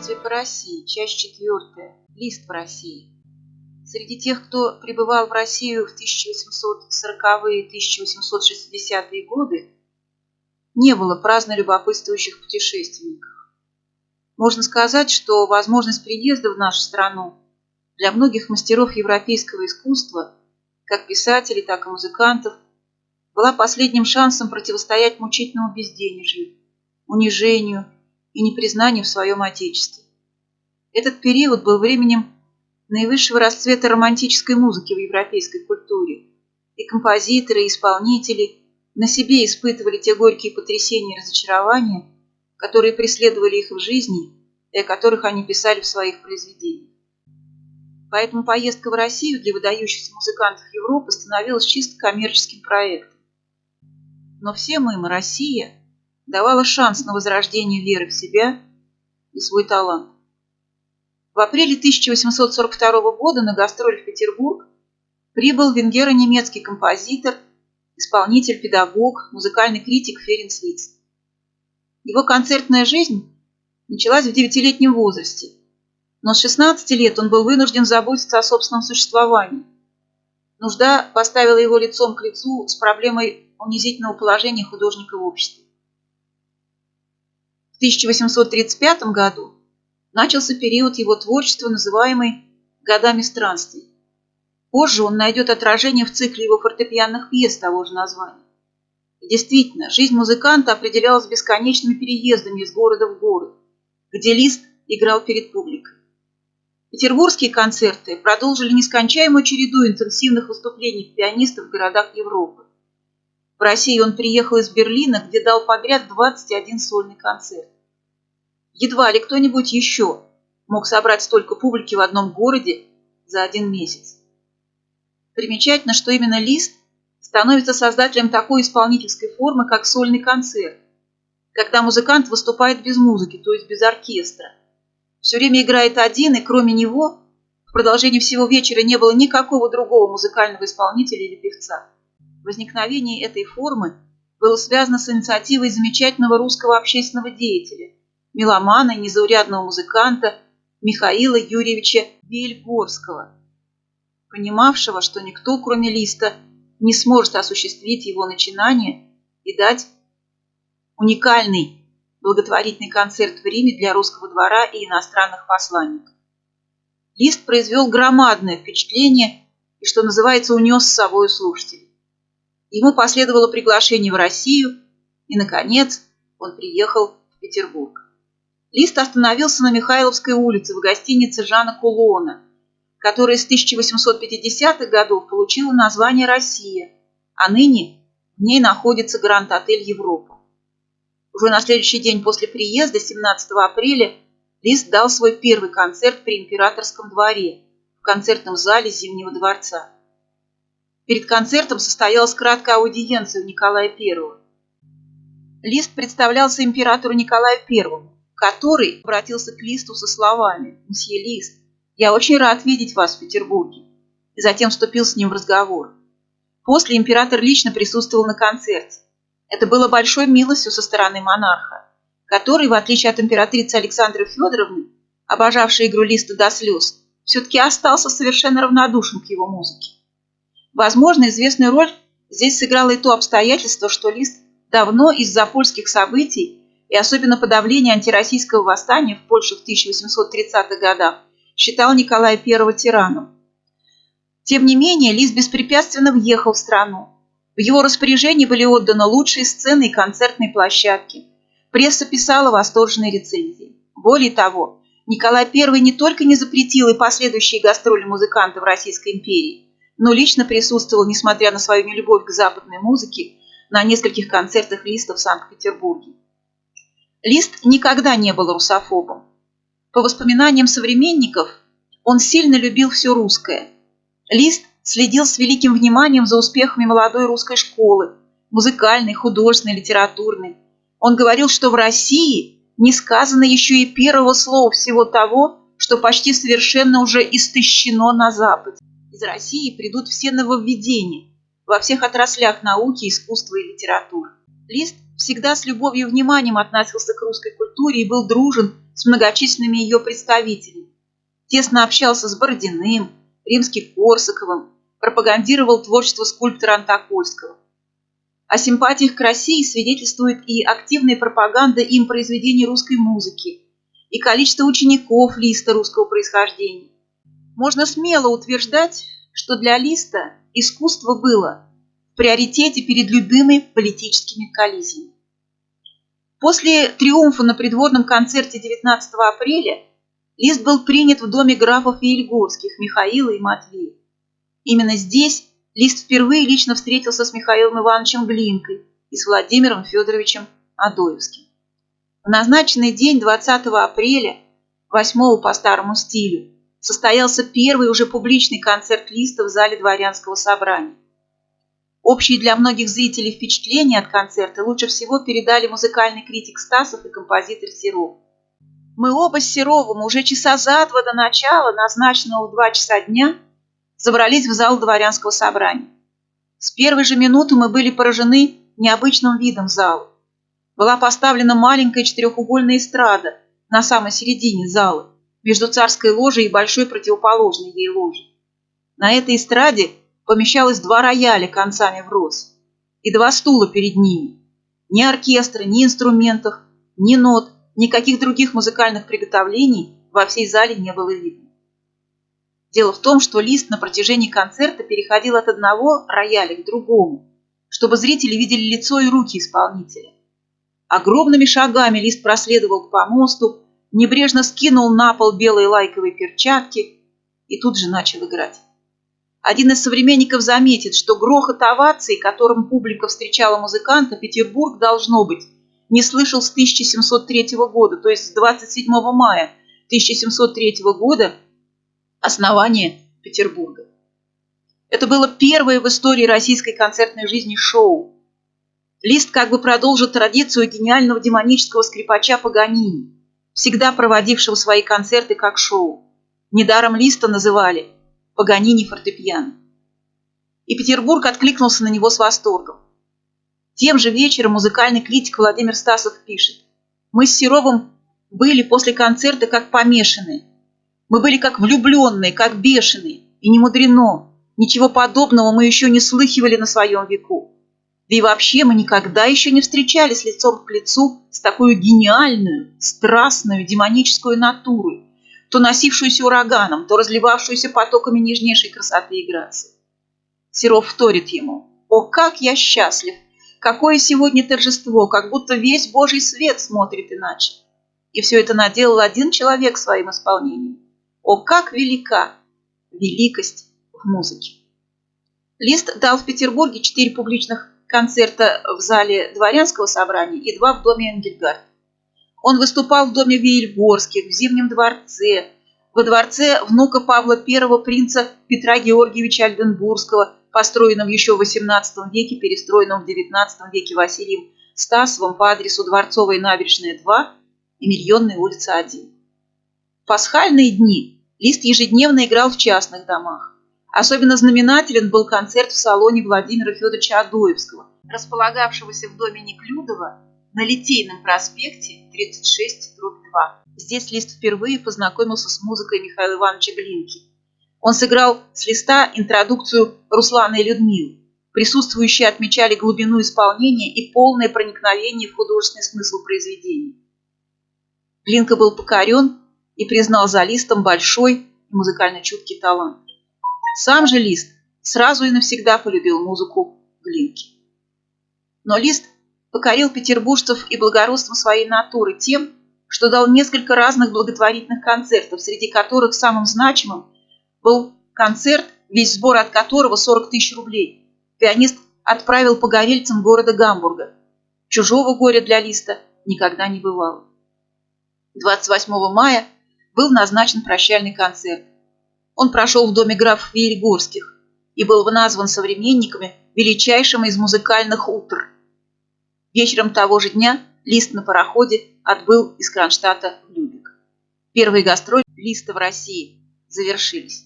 путешествие по России, часть 4. Лист в России. Среди тех, кто прибывал в Россию в 1840-е и 1860-е годы, не было праздно любопытствующих путешественников. Можно сказать, что возможность приезда в нашу страну для многих мастеров европейского искусства, как писателей, так и музыкантов, была последним шансом противостоять мучительному безденежью, унижению и непризнанию в своем отечестве. Этот период был временем наивысшего расцвета романтической музыки в европейской культуре, и композиторы, и исполнители на себе испытывали те горькие потрясения и разочарования, которые преследовали их в жизни и о которых они писали в своих произведениях. Поэтому поездка в Россию для выдающихся музыкантов Европы становилась чисто коммерческим проектом. Но всем им Россия давала шанс на возрождение веры в себя и свой талант. В апреле 1842 года на гастроли в Петербург прибыл венгеро-немецкий композитор, исполнитель, педагог, музыкальный критик Ференц Лист. Его концертная жизнь началась в 9-летнем возрасте, но с 16 лет он был вынужден заботиться о собственном существовании. Нужда поставила его лицом к лицу с проблемой унизительного положения художника в обществе. В 1835 году начался период его творчества, называемый «Годами странствий». Позже он найдет отражение в цикле его фортепианных пьес того же названия. И действительно, жизнь музыканта определялась бесконечными переездами из города в город, где Лист играл перед публикой. Петербургские концерты продолжили нескончаемую череду интенсивных выступлений пианистов в городах Европы. В Россию он приехал из Берлина, где дал подряд 21 сольный концерт. Едва ли кто-нибудь еще мог собрать столько публики в одном городе за один месяц. Примечательно, что именно Лист становится создателем такой исполнительской формы, как сольный концерт, когда музыкант выступает без музыки, то есть без оркестра. Все время играет один, и кроме него в продолжении всего вечера не было никакого другого музыкального исполнителя или певца. Возникновение этой формы было связано с инициативой замечательного русского общественного деятеля, меломана и незаурядного музыканта Михаила Юрьевича Вельгорского, понимавшего, что никто, кроме Листа, не сможет осуществить его начинание и дать уникальный благотворительный концерт в Риме для русского двора и иностранных посланников. Лист произвел громадное впечатление и, что называется, унес с собой слушателей. Ему последовало приглашение в Россию, и, наконец, он приехал в Петербург. Лист остановился на Михайловской улице в гостинице Жана Кулона, которая с 1850-х годов получила название «Россия», а ныне в ней находится Гранд-отель «Европа». Уже на следующий день после приезда, 17 апреля, Лист дал свой первый концерт при Императорском дворе в концертном зале Зимнего дворца. Перед концертом состоялась краткая аудиенция у Николая I. Лист представлялся императору Николаю I, который обратился к Листу со словами: «Мсье Лист, я очень рад видеть вас в Петербурге», и затем вступил с ним в разговор. После император лично присутствовал на концерте. Это было большой милостью со стороны монарха, который, в отличие от императрицы Александры Федоровны, обожавшей игру Листа до слез, все-таки остался совершенно равнодушен к его музыке. Возможно, известную роль здесь сыграло и то обстоятельство, что Лист давно из-за польских событий и особенно подавления антироссийского восстания в Польше в 1830-х годах считал Николая I тираном. Тем не менее, Лист беспрепятственно въехал в страну. В его распоряжении были отданы лучшие сцены и концертные площадки. Пресса писала восторженные рецензии. Более того, Николай I не только не запретил и последующие гастроли музыканта в Российской империи, но лично присутствовал, несмотря на свою нелюбовь к западной музыке, на нескольких концертах Листа в Санкт-Петербурге. Лист никогда не был русофобом. По воспоминаниям современников, он сильно любил все русское. Лист следил с великим вниманием за успехами молодой русской школы, музыкальной, художественной, литературной. Он говорил, что в России не сказано еще и первого слова всего того, что почти совершенно уже истощено на Западе. Из России придут все нововведения во всех отраслях науки, искусства и литературы. Лист всегда с любовью и вниманием относился к русской культуре и был дружен с многочисленными ее представителями. Тесно общался с Бородиным, Римски-Корсаковым, пропагандировал творчество скульптора Антокольского. О симпатиях к России свидетельствует и активная пропаганда им произведений русской музыки, и количество учеников Листа русского происхождения. Можно смело утверждать, что для Листа искусство было в приоритете перед любыми политическими коллизиями. После триумфа на придворном концерте 19 апреля Лист был принят в доме графов Веельгорских Михаила и Матвея. Именно здесь Лист впервые лично встретился с Михаилом Ивановичем Глинкой и с Владимиром Федоровичем Адоевским. В назначенный день 20 апреля, 8 по старому стилю, состоялся первый уже публичный концерт Листа в зале дворянского собрания. Общие для многих зрителей впечатления от концерта лучше всего передали музыкальный критик Стасов и композитор Серов. Мы оба с Серовым уже часа за два до начала, назначенного в 2 часа дня, забрались в зал дворянского собрания. С первой же минуты мы были поражены необычным видом зала. Была поставлена маленькая четырехугольная эстрада на самой середине зала, между царской ложей и большой противоположной ей ложей. На этой эстраде помещалось 2 рояля концами врозь и 2 стула перед ними. Ни оркестра, ни инструментов, ни нот, никаких других музыкальных приготовлений во всей зале не было видно. Дело в том, что Лист на протяжении концерта переходил от одного рояля к другому, чтобы зрители видели лицо и руки исполнителя. Огромными шагами Лист проследовал к помосту, небрежно скинул на пол белые лайковые перчатки и тут же начал играть. Один из современников заметит, что грохот оваций, которым публика встречала музыканта, Петербург, должно быть, не слышал с 1703 года, то есть с 27 мая 1703 года, основания Петербурга. Это было первое в истории российской концертной жизни шоу. Лист как бы продолжил традицию гениального демонического скрипача Паганини, всегда проводившего свои концерты как шоу. Недаром Листа называли Паганини фортепиано. И Петербург откликнулся на него с восторгом. Тем же вечером музыкальный критик Владимир Стасов пишет: «Мы с Серовым были после концерта как помешанные. Мы были как влюбленные, как бешеные, и не мудрено. Ничего подобного мы еще не слыхивали на своем веку. Да и вообще мы никогда еще не встречались лицом к лицу с такой гениальную, страстную, демоническую натурой, то носившуюся ураганом, то разливавшуюся потоками нежнейшей красоты и грации». Серов вторит ему: «О, как я счастлив! Какое сегодня торжество, как будто весь Божий свет смотрит иначе. И все это наделал один человек своим исполнением. О, как велика великость в музыке!» Лист дал в Петербурге 4 публичных концерта в зале дворянского собрания и 2 в доме Энгельгард. Он выступал в доме Веельгорских, в Зимнем дворце, во дворце внука Павла I, принца Петра Георгиевича Альденбургского, построенном еще в XVIII веке, перестроенном в XIX веке Василием Стасовым по адресу Дворцовая набережная, 2 и Миллионная улица, 1. В пасхальные дни Лист ежедневно играл в частных домах. Особенно знаменателен был концерт в салоне Владимира Федоровича Адоевского, располагавшегося в доме Неклюдова на Литейном проспекте 36/2. Здесь Лист впервые познакомился с музыкой Михаила Ивановича Глинки. Он сыграл с Листа интродукцию Руслана и Людмилы. Присутствующие отмечали глубину исполнения и полное проникновение в художественный смысл произведения. Глинка был покорен и признал за Листом большой и музыкально чуткий талант. Сам же Лист сразу и навсегда полюбил музыку Глинки. Но Лист покорил петербуржцев и благородством своей натуры тем, что дал несколько разных благотворительных концертов, среди которых самым значимым был концерт, весь сбор от которого 40 000 рублей. Пианист отправил погорельцам города Гамбурга. Чужого горя для Листа никогда не бывало. 28 мая был назначен прощальный концерт. Он прошел в доме графов Веельгорских и был назван современниками величайшим из музыкальных утр. Вечером того же дня Лист на пароходе отбыл из Кронштадта в Любек. Первые гастроли Листа в России завершились.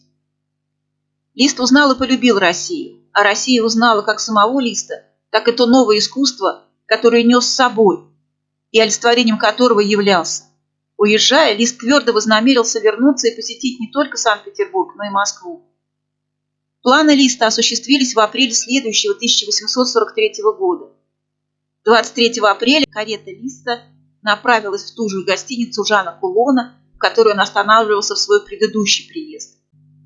Лист узнал и полюбил Россию, а Россия узнала как самого Листа, так и то новое искусство, который нес с собой и олицетворением которого являлся. Уезжая, Лист твердо вознамерился вернуться и посетить не только Санкт-Петербург, но и Москву. Планы Листа осуществились в апреле следующего 1843 года. 23 апреля карета Листа направилась в ту же гостиницу Жана Кулона, в которой он останавливался в свой предыдущий приезд.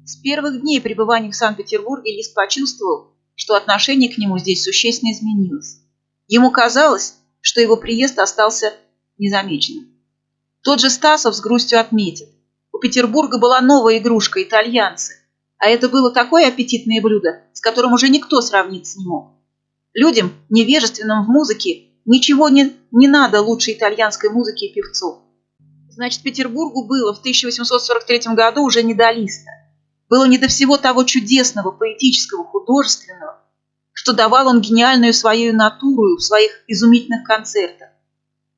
С первых дней пребывания в Санкт-Петербурге Лист почувствовал, что отношение к нему здесь существенно изменилось. Ему казалось, что его приезд остался незамеченным. Тот же Стасов с грустью отметит: у Петербурга была новая игрушка – итальянцы, а это было такое аппетитное блюдо, с которым уже никто сравниться не мог. Людям, невежественным в музыке, ничего не надо лучше итальянской музыки и певцов. Значит, Петербургу было в 1843 году уже не до Листа. Было не до всего того чудесного, поэтического, художественного, что давал он гениальную свою натуру в своих изумительных концертах.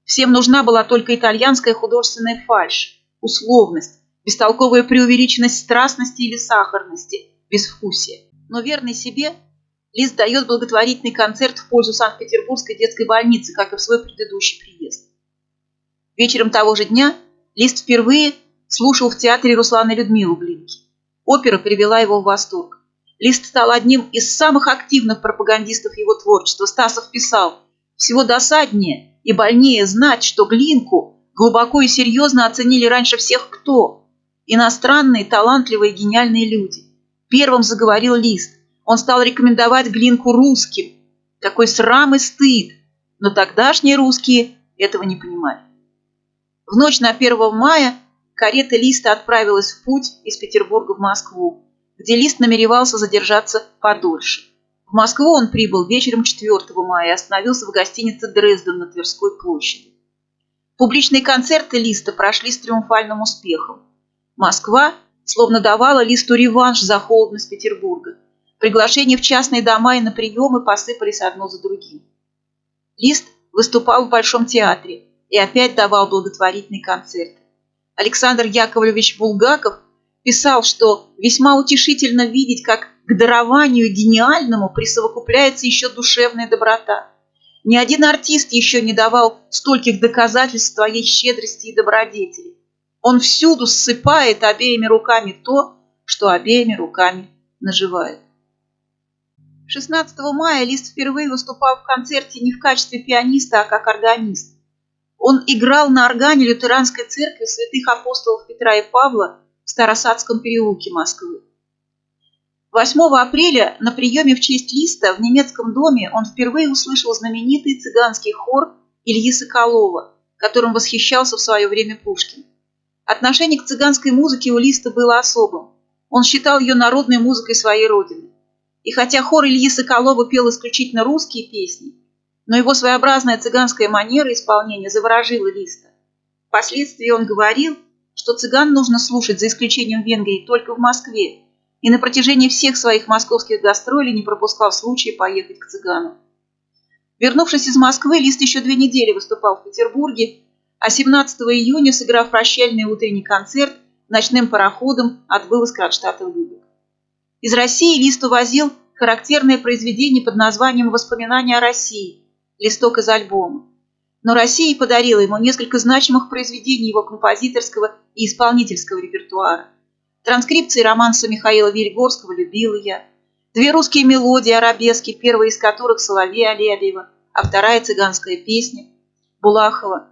Всем нужна была только итальянская художественная фальшь, условность, бестолковая преувеличенность страстности или сахарности, безвкусия. Но верный себе, Лист дает благотворительный концерт в пользу Санкт-Петербургской детской больницы, как и в свой предыдущий приезд. Вечером того же дня Лист впервые слушал в театре Руслана и Людмилу Глинки. Опера привела его в восторг. Лист стал одним из самых активных пропагандистов его творчества. Стасов писал: «Всего досаднее и больнее знать, что Глинку глубоко и серьезно оценили раньше всех кто? Иностранные, талантливые, гениальные люди». Первым заговорил Лист. Он стал рекомендовать Глинку русским. Какой срам и стыд! Но тогдашние русские этого не понимали. В ночь на 1 мая карета Листа отправилась в путь из Петербурга в Москву, где Лист намеревался задержаться подольше. В Москву он прибыл вечером 4 мая и остановился в гостинице «Дрезден» на Тверской площади. Публичные концерты Листа прошли с триумфальным успехом. Москва словно давала Листу реванш за холодность Петербурга. Приглашения в частные дома и на приемы посыпались одно за другим. Лист выступал в Большом театре и опять давал благотворительные концерты. Александр Яковлевич Булгаков писал, что весьма утешительно видеть, как к дарованию гениальному присовокупляется еще душевная доброта. Ни один артист еще не давал стольких доказательств своей щедрости и добродетели. Он всюду ссыпает обеими руками то, что обеими руками наживает. 16 мая Лист впервые выступал в концерте не в качестве пианиста, а как органист. Он играл на органе лютеранской церкви святых апостолов Петра и Павла в Старосадском переулке Москвы. 8 апреля на приеме в честь Листа в немецком доме он впервые услышал знаменитый цыганский хор Ильи Соколова, которым восхищался в свое время Пушкин. Отношение к цыганской музыке у Листа было особым. Он считал ее народной музыкой своей родины. И хотя хор Ильи Соколова пел исключительно русские песни, но его своеобразная цыганская манера исполнения заворожила Листа. Впоследствии он говорил, что цыган нужно слушать, за исключением Венгрии, только в Москве, и на протяжении всех своих московских гастролей не пропускал случая поехать к цыгану. Вернувшись из Москвы, Лист еще 2 недели выступал в Петербурге, а 17 июня, сыграв прощальный утренний концерт, ночным пароходом отбыл из Кронштадта в Любек. Из России Лист увозил характерное произведение под названием «Воспоминания о России», листок из альбома. Но Россия подарила ему несколько значимых произведений его композиторского и исполнительского репертуара. Транскрипции романса Михаила Вильгорского «Любила я», 2 русские мелодии арабески, первая из которых Соловья Алябьева, а вторая цыганская песня Булахова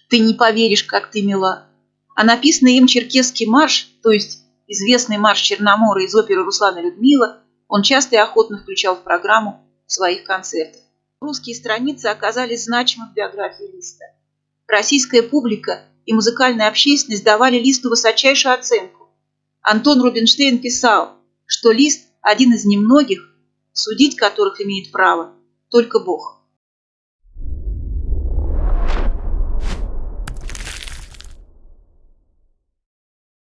«Ты не поверишь, как ты мила». А написанный им черкесский марш, то есть известный марш Черномора из оперы «Руслан и Людмила», он часто и охотно включал в программу своих концертов. Русские страницы оказались значимы в биографии Листа. Российская публика и музыкальная общественность давали Листу высочайшую оценку. Антон Рубинштейн писал, что Лист – один из немногих, судить которых имеет право только Бог.